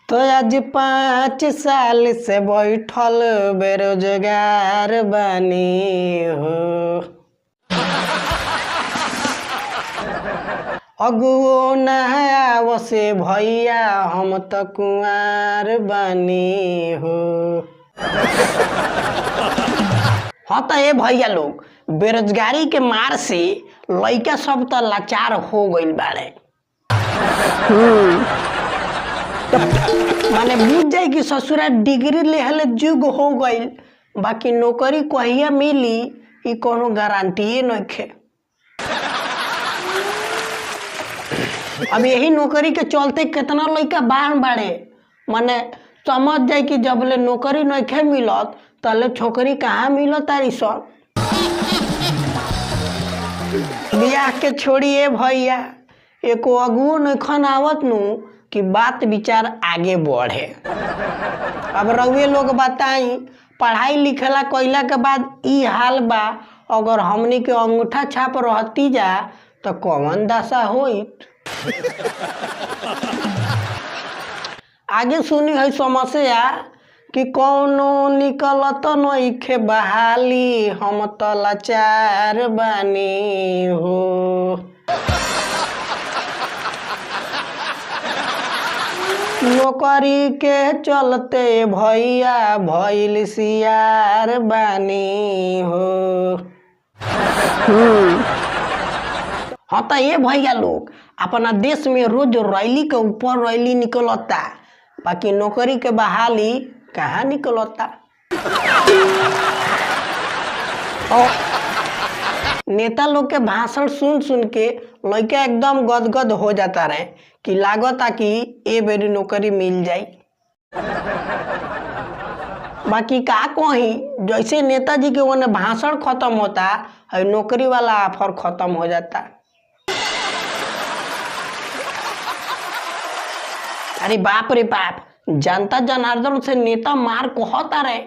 तो आज 5 साल से बैठल बेरोजगार बानी हो। अगुओ नहाव से भैया हम तो कुंवार बानी हो। हाँ तो ये भैया लोग बेरोजगारी के मार से लइका सब तो लाचार हो गइल बाड़े। माने बुझ जाए कि ससुरा डिग्री लेहले जुग हो गइल, बाकी नौकरी कहिया मिली ई कोनो गारंटी नइखे। अब यही नौकरी के चलते कितना लइका बाढ़ बाड़े। माने समझ जाए कि जबले नौकरी नइखे मिलत तले छोकरी कहाँ मिलत तारी सन। बियाह के छोड़िए भैया, एको अगुओ नइखन आवत नु कि बात विचार आगे बढ़े। अब रउए लोग बताई, पढ़ाई लिखला कइला के बाद ई हाल बा, अगर हमनी के अंगूठा छाप रहती जा तो कौन दशा होइत। आगे सुनी है समस्या कि कौनो निकलत नइखे बहाली, हम तो लाचार बानी हो। नौकरी के चलते भैया भइल सियार बानी हो। हाँ तो ये भैया लोग अपना देश में रोज रैली के ऊपर रैली निकलता, बाकी नौकरी के बहाली कहाँ निकलता। और नेता लोग के भाषण सुन सुन के लड़का एकदम गदगद हो जाता रहे कि लागता कि ए बेरी नौकरी मिल जाई। बाकी का कही, जैसे नेताजी के वो भाषण खत्म होता है नौकरी वाला ऑफर खत्म हो जाता। अरे बाप रे बाप, जनता जनार्दन से नेता मार कहता रहे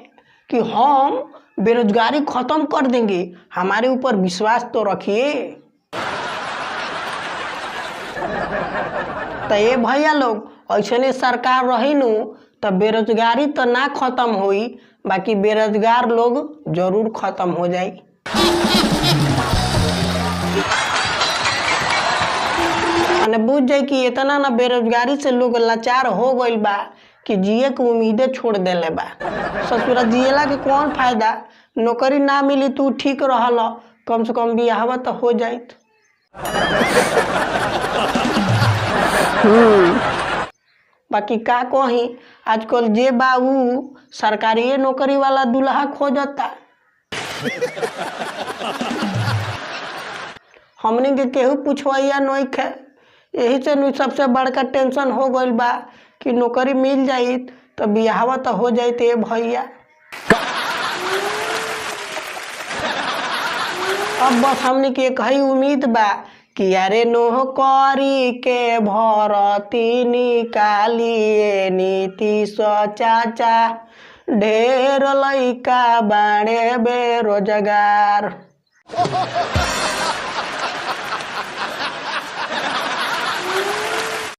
कि हम बेरोजगारी खत्म कर देंगे, हमारे ऊपर विश्वास तो रखिए। तो ये भैया लोग ऐसे सरकार रही नु तो बेरोजगारी तो ना खत्म हुई, बाकी बेरोजगार लोग जरूर खत्म हो जाए। मैंने बुझ जाए कि इतना ना बेरोजगारी से लोग लाचार हो गइल बा कि जिए के उम्मीदें छोड़ देले बा। ससुरा जिएला के कौन फायदा, नौकरी ना मिली तू ठीक रहल, कम से कम बियाहवा तो हो जाइत। बाकी का कही, आजकल जे बाबू सरकारी नौकरी वाला दूल्हा खोजता। हमने के केहू पूछवैया नइखे, यही से सबसे बड़का टेंशन हो गइल बा कि नौकरी मिल जाई तो बियाहवा तो हो जाते भैया। अब बस हमने के एक ही उम्मीद बा कि अरे नौकरी के भरती निकालिए नीतीश चाचा, ढेर लइका बाड़े बेरोजगार।